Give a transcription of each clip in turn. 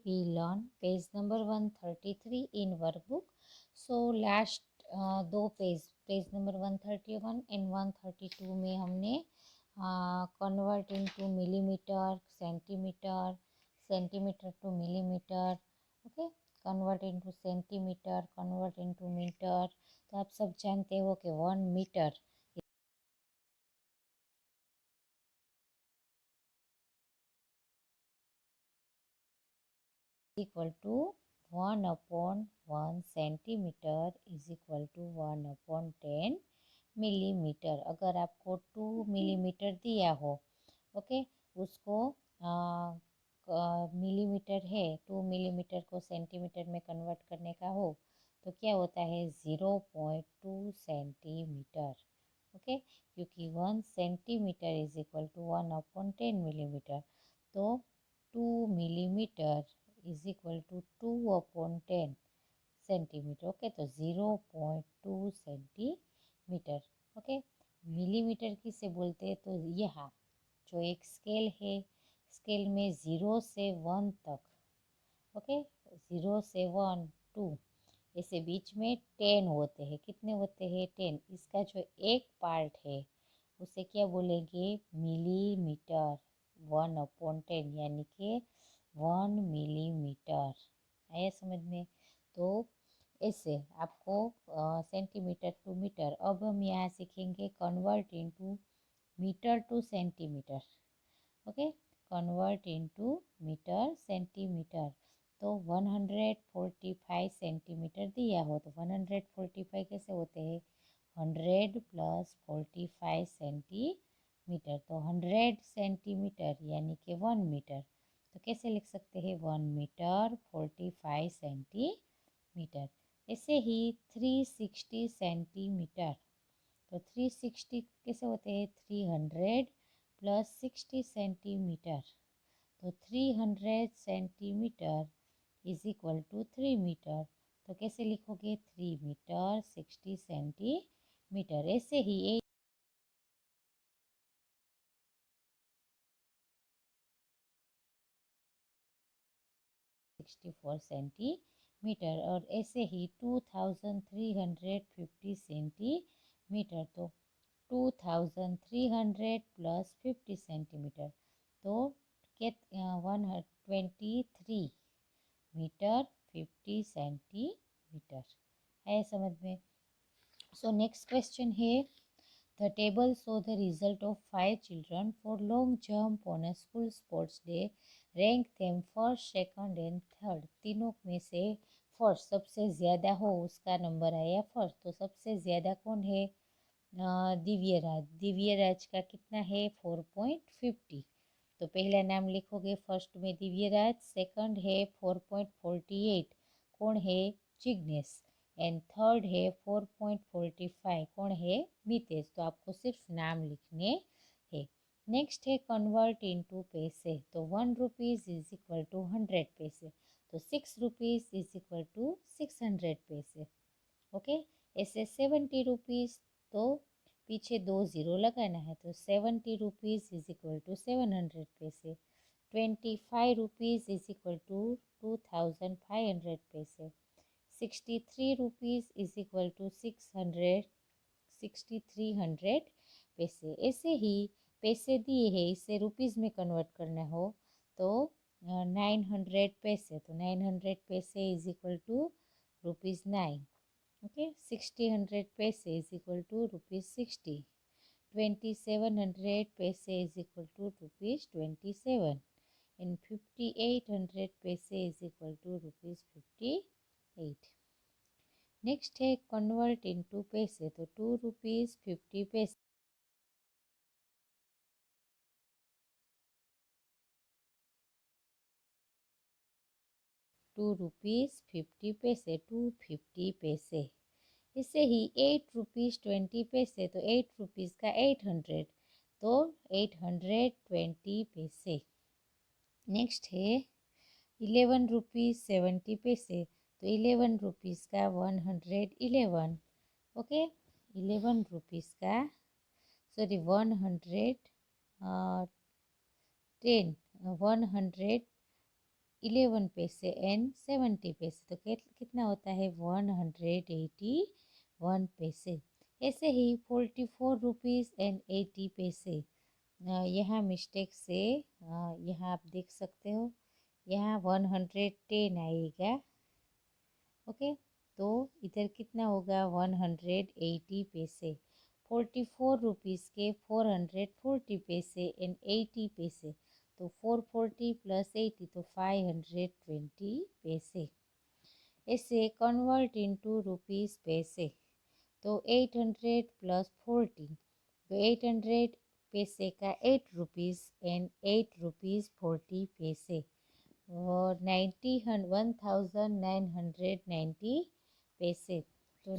we learn page number 133 in workbook. So last दो page number 131 and 132 में हमने convert into millimetre, centimetre, centimetre to millimetre, okay, convert into centimetre, convert into metre. तो आप सब जानते हो कि 1 metre equal to 1/1 centimetre is equal to 1/10 millimetre. अगर आपको 2 मिलीमीटर दिया हो, ओके, उसको मिलीमीटर है, 2 मिलीमीटर को सेंटीमीटर में कन्वर्ट करने का हो तो क्या होता है 0.2 सेंटीमीटर, ओके, क्योंकि 1 centimetre is equal to 1/10 millimetre. तो 2 millimetre is equal to 2/10 centimetre, okay, तो 0.2 सेंटीमीटर, ओके। मिलीमीटर किसे बोलते हैं, तो यहाँ जो एक स्केल है, स्केल में 0 से 1 तक, ओके, 0 से 1, 2, ऐसे बीच में 10 होते हैं। कितने होते हैं, 10। इसका जो एक पार्ट है उसे क्या बोलेंगे, मिलीमीटर। 1/10 यानी कि 1 मिलीमीटर। आया समझ में। तो ऐसे आपको सेंटीमीटर टू मीटर। अब हम यहाँ सीखेंगे convert into metre to centimetre, okay, convert into metre centimetre. तो 145 सेंटीमीटर दिया हो तो 145 कैसे होते हैं, 100 प्लस 45 सेंटीमीटर। तो 100 सेंटीमीटर यानी कि 1 मीटर। तो कैसे लिख सकते हैं, 1 मीटर 45 सेंटीमीटर। ऐसे ही 360 सेंटीमीटर। तो 360 कैसे होते हैं, 300 प्लस 60 सेंटीमीटर। तो 300 centimetre is equal to 3 metre. तो कैसे लिखोगे, 3 मीटर 60 सेंटीमीटर। ऐसे ही 64 सेंटीमीटर। और ऐसे ही 2350 सेंटीमीटर। तो 2300 प्लस 50 सेंटीमीटर, तो 123 मीटर 50 सेंटीमीटर। है समझ में। सो नेक्स्ट क्वेश्चन है, the table show the result of 5 children for long jump on a school sports day, rank them first, second and third. तीनों में से फर्स्ट सबसे ज़्यादा हो उसका नंबर आया फर्स्ट। तो सबसे ज़्यादा कौन है, दिव्यराज। दिव्यराज का कितना है, 4.50। तो पहला नाम लिखोगे, फर्स्ट में दिव्यराज, सेकंड है 4.48, कौन है, जिग्नेश, एंड थर्ड है 4.45, कौन है, मितेश। तो आपको सिर्फ नाम लिखने हैं। नेक्स्ट है कन्वर्ट इनटू पैसे। तो 1 रुपीज़ इज इक्वल टू 100 पैसे। तो 6 रुपीज़ इज इक्वल टू 600 पैसे, ओके। ऐसे 70 रुपीज़, तो पीछे 2 ज़ीरो लगाना है। तो 70 रुपीज़ इज इक्वल टू 700 पैसे। 25 रुपीज़ इज इक्वल टू 2500 पैसे। 63 रुपीज़ इज इक्वल टू 6300 पैसे। ऐसे ही पैसे दिए हैं, इसे रुपीज़ में कन्वर्ट करना हो तो 900 पैसे। तो 900 पैसे इज इक्वल टू ₹9, ओके। 60 पैसे इज इक्वल टू ₹60। 2700 पैसे इज इक्वल टू ₹27, एंड 5800 पैसे इज इक्वल टू ₹58। नेक्स्ट है कन्वर्ट इनटू पैसे। तो 2 रुपीज़ 50 पैसे, 2 रुपीज़ 50 पैसे, 250 पैसे। इससे ही 8 रुपीज़ 20 पैसे। तो 8 रुपीज़ का 800, तो 820 पैसे। नेक्स्ट है 11 रुपीज़ 70 पैसे। तो 11 रुपीज़ का 111, ओके, 11 रुपीज़ का, सॉरी, 110, 111 11 पैसे एंड 70 पैसे। तो कितना होता है 181 पैसे। ऐसे ही 44 रुपीज़ एंड 80 पैसे। यहाँ मिस्टेक से यहाँ आप देख सकते हो, यहाँ 110 आएगा। ओके, तो इधर कितना होगा 180 पैसे। 44 रुपीज़ के 440 पैसे एंड 80 पैसे। तो 440 प्लस 80 तो 520 पैसे। ऐसे कन्वर्ट इनटू रुपीज़ पैसे। तो 800 प्लस 40, तो 800 पैसे का 8 रुपीज़ एंड 8 रुपीज़ 40 पैसे। और 1990 पैसे। तो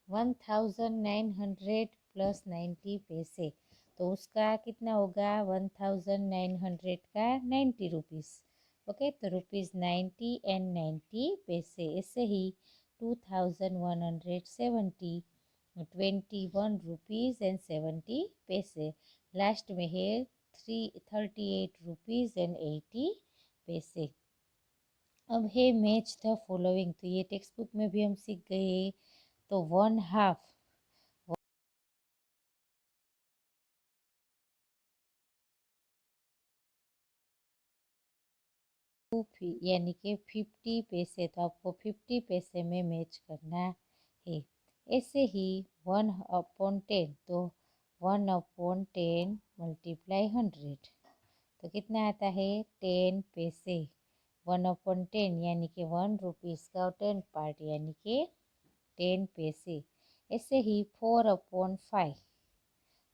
1900 प्लस 90 पैसे, तो उसका कितना होगा 1900 का 90 रुपीज़। ओके, तो ₹90 एंड 90 पैसे। ऐसे ही 2170 21 रुपीज़ एंड 70 पैसे। लास्ट में है 38 रुपीज़ एंड 80 पैसे। अब है मैच द फॉलोइंग। तो ये टेक्स्ट बुक में भी हम सीख गए। तो 1/2 यानी कि 50 पैसे, तो आपको 50 पैसे में मैच करना है। ऐसे ही 1/10, तो 1/10 मल्टीप्लाई 100, तो कितना आता है 10 पैसे। 1/10 यानी कि 1 रुपीज़ का 10 पार्ट यानी कि 10 पैसे। ऐसे ही 4/5,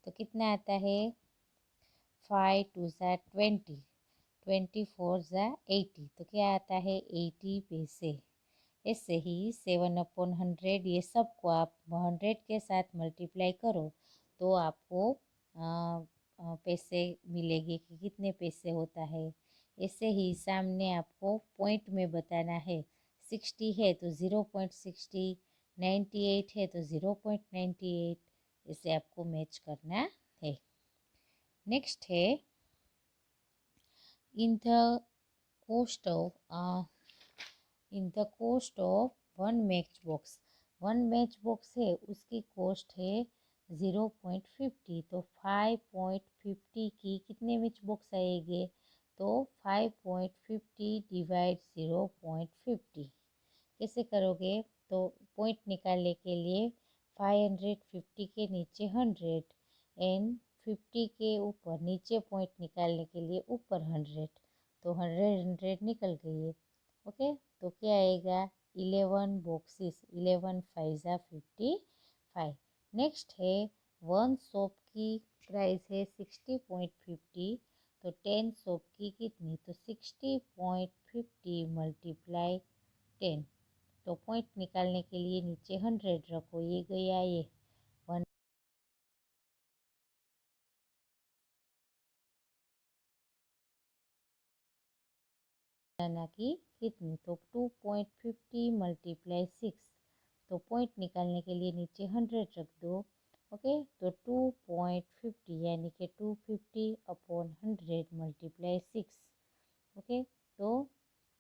तो कितना आता है 5 2 20, 24 80, तो क्या आता है 80 पैसे। ऐसे ही 7/100, ये सबको आप 100 के साथ मल्टीप्लाई करो तो आपको पैसे मिलेंगे कि कितने पैसे होता है। ऐसे ही सामने आपको पॉइंट में बताना है। 60 है तो 0.60, 98 है तो 0.98, इसे आपको मैच करना है। नेक्स्ट है in the cost of one match box. One match box है उसकी कॉस्ट है 0.50, तो 5.50 की कितने मैच बॉक्स आएंगे, तो 5.50 डिवाइड 0.50 कैसे करोगे। तो पॉइंट निकालने के लिए 550 के नीचे 100 एंड 50 के ऊपर नीचे पॉइंट निकालने के लिए ऊपर 100, तो 100 निकल गई है। ओके, तो क्या आएगा 11 बॉक्सेस, 11 5 55। नेक्स्ट है वन सोप की प्राइस है 60.50, तो 10 सोप की कितनी, तो 60.50 मल्टीप्लाई 10, तो पॉइंट निकालने के लिए नीचे 100 रखो, ये गया ये 1 की कितनी, तो 2.50 मल्टीप्लाई 6, तो पॉइंट निकालने के लिए नीचे 100 रख दो। ओके, तो 2.50 यानी कि 250/100 मल्टीप्लाई 6। ओके, तो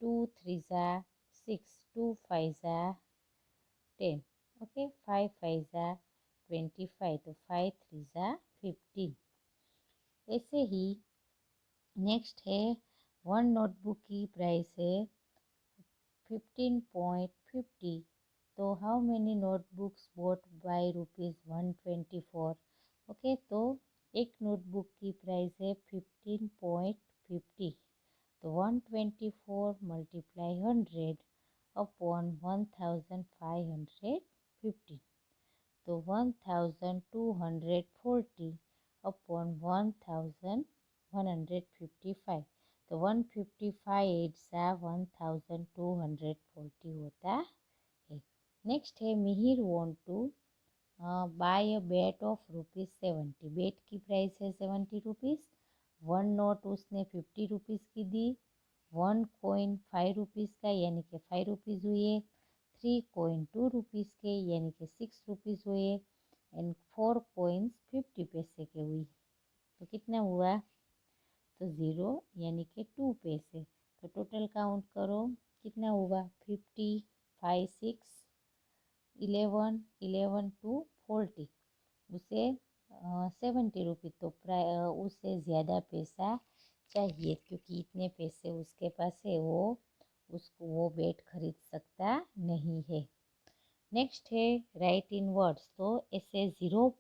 2 3 6, 2 5 10, ओके, 5 5 25, तो 5 3 15। ऐसे ही नेक्स्ट है वन नोटबुक की प्राइस है 15.50, तो how many notebooks bought by ₹124। Okay, तो एक नोटबुक की प्राइस है 15.50, तो 124 मल्टीप्लाई 100 अपॉन 1550, तो 1240 अपॉन 1155, तो 155 1240 होता है। नेक्स्ट है Mihir want to buy a bat of ₹70। Bat की प्राइस है 70 रुपीज़। वन नोट उसने 50 रुपीज़ की दी। वन कॉइन 5 रुपीज़ का यानी कि 5 रुपीज़ हुए। 3 कॉइन 2 रुपीज़ के यानी कि 6 रुपीज़ हुए एंड 4 कॉइन्स 50 पैसे के हुई, तो कितना हुआ तो 0 यानी कि 2 पैसे। तो टोटल काउंट करो कितना हुआ 50, 5, 6, 11, 11 टू 40, उसे 70 रुपये। तो उससे ज़्यादा पैसा चाहिए क्योंकि इतने पैसे उसके पास है, उसको वो बेड खरीद सकता नहीं है। नेक्स्ट है राइट इन वर्ड्स। तो ऐसे 0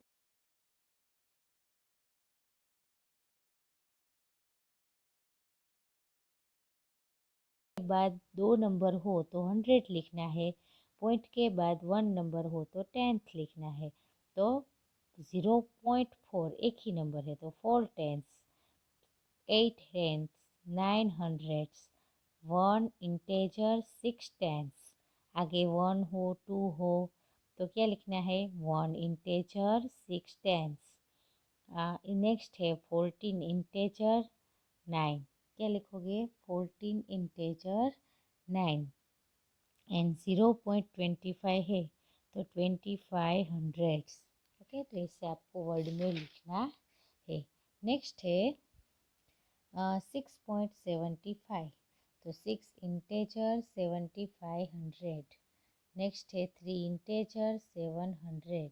के बाद 2 नंबर हो तो 100 लिखना है, पॉइंट के बाद 1 नंबर हो तो 10th लिखना है। तो 0.4 एक ही नंबर है तो 4 10s, 8 tens, 9 hundreds, 1 integer 6 tense. आगे 1 हो 2 हो तो क्या लिखना है 1 इंटेजर 6 टेंस। नेक्स्ट है 14 इंटेजर 9, क्या लिखोगे 14 इंटेजर 9। एंड 0.25 है तो 25 हंड्रेड्स। ओके, तो इसे आपको वर्ड में लिखना है। नेक्स्ट है 6.75, तो 6 इंटेजर 75 हंड्रेड। नेक्स्ट है 3 इंटेजर 700।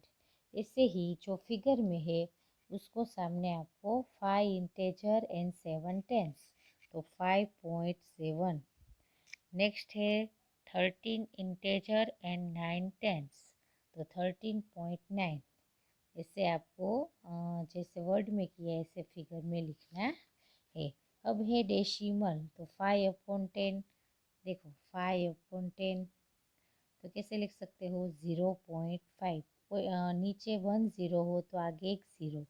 ऐसे ही जो फिगर में है उसको सामने आपको 5 इंटेजर एंड 7 टेंस, तो 5.7। नेक्स्ट है 13 इंटेजर एंड 9 टेंस, तो 13.9। इससे आपको जैसे वर्ड में किया ऐसे फिगर में लिखना है। अब है डेसिमल, तो 5/10। देखो 5/10 तो कैसे लिख सकते हो 0.5। नीचे 1 0 हो तो आगे एक 0।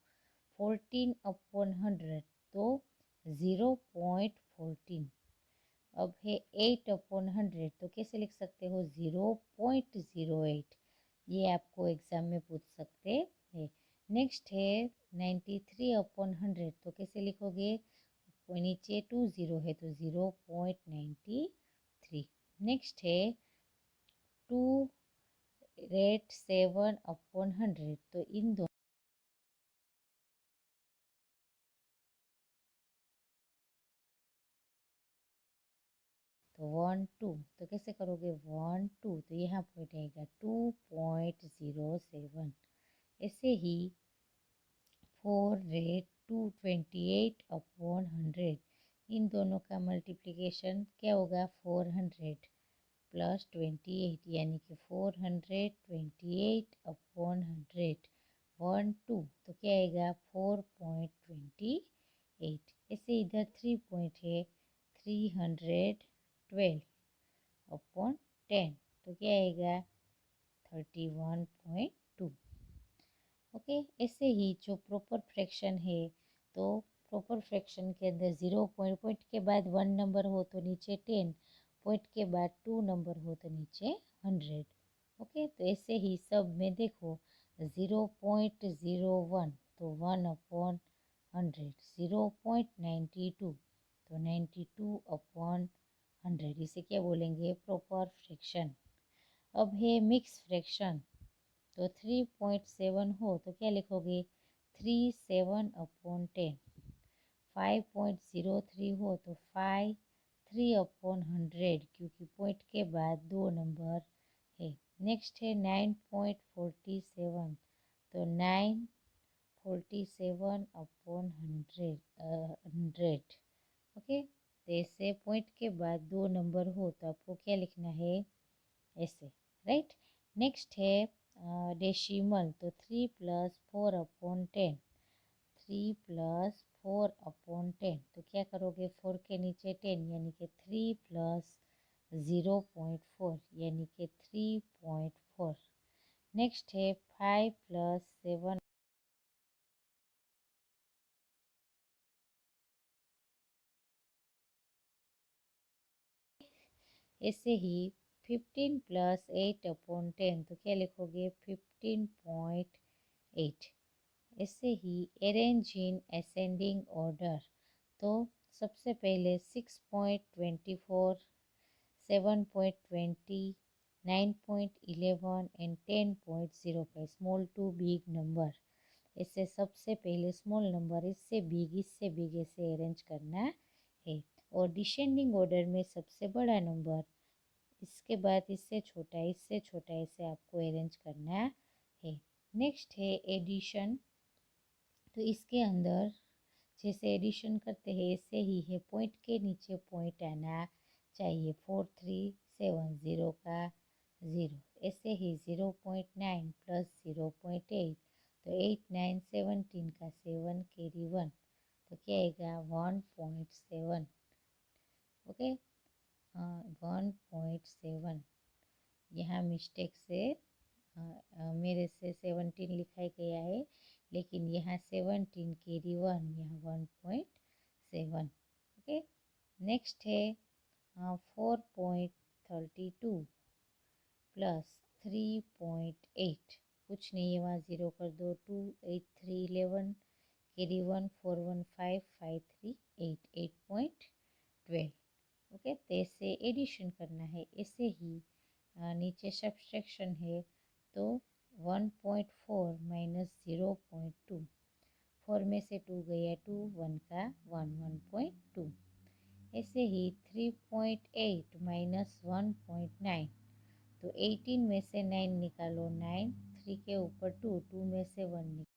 14/100 तो 0.14। अब है 8/100 तो कैसे लिख सकते हो 0.08। ये आपको एग्जाम में पूछ सकते हैं। नेक्स्ट है 93/100 तो कैसे लिखोगे, नीचे 2 0 है तो 0.93। नेक्स्ट है 2/7/100 तो इन दोनों तो 1 2 तो कैसे करोगे 1 2 तो यहाँ पॉइंट आएगा 2.07। ऐसे ही 4/228/100, इन दोनों का मल्टीप्लिकेशन क्या होगा 400 प्लस 28 यानी कि 428/100। 1 2 तो क्या आएगा 4.28। ऐसे इधर 3 पॉइंट है 312/10 तो क्या आएगा 31.2। ओके, ऐसे ही जो प्रॉपर फ्रैक्शन है तो प्रॉपर फ्रैक्शन के अंदर 0 पॉइंट, पॉइंट के बाद 1 नंबर हो तो नीचे 10, पॉइंट के बाद 2 नंबर हो तो नीचे 100। ओके, तो ऐसे ही सब में देखो 0.01 तो 1/100, 0.92 तो 92/100। इसे क्या बोलेंगे प्रॉपर फ्रैक्शन। अब है मिक्स फ्रैक्शन, तो 3.7 हो तो क्या लिखोगे 3/7/10। 5.03 हो तो 5 3/100 क्योंकि पॉइंट के बाद 2 नंबर है। नेक्स्ट है 9.47 तो 947/100। ओके, तो ऐसे पॉइंट के बाद 2 नंबर हो तो आपको क्या लिखना है ऐसे, राइट। नेक्स्ट है डेसिमल, तो 3 + 4/10। 3 + 4/10 तो क्या करोगे 4 के नीचे 10 यानी कि 3 + 0.4 यानी कि 3.4। नेक्स्ट है 5 + 7, ऐसे ही 15 + 8/10 तो क्या लिखोगे 15.8। ऐसे ही अरेंज इन असेंडिंग ऑर्डर, तो सबसे पहले 6.24, 7.20, 9.11 and 10.05 small to big number. ऐसे सबसे पहले स्मॉल नंबर इससे बिग ऐसे अरेंज करना है। और डिसेंडिंग ऑर्डर में सबसे बड़ा नंबर, इसके बाद इससे छोटा ऐसे आपको अरेंज करना है। नेक्स्ट है एडिशन। तो इसके अंदर जैसे एडिशन करते हैं ऐसे ही है, पॉइंट के नीचे पॉइंट आना चाहिए। 4370 का 0, ऐसे ही 0.9 प्लस 0.8, तो 8 9 17 का 7 कैरी 1, तो क्या आएगा 1.7। ओके, 1.7। यहाँ मिस्टेक से मेरे से 17 लिखा गया है, लेकिन यहाँ 17 कैरी 1, यहाँ 1.7। ओके, नेक्स्ट है 4.32 प्लस 3.8, कुछ नहीं है वहाँ 0 कर दो। 2 8 3 11 कैरी 1 4 1 5 5 3 8 8.12। ओके, तो ऐसे एडिशन करना है। ऐसे ही नीचे सब्सट्रैक्शन है, तो 1.4 माइनस 0.2, 4 में से 2 गया 2, 1 का 1 1.2। ऐसे ही 3.8 माइनस 1.9, तो 18 में से 9 निकालो 9, 3 के ऊपर 2, 2 में से 1 निकालो।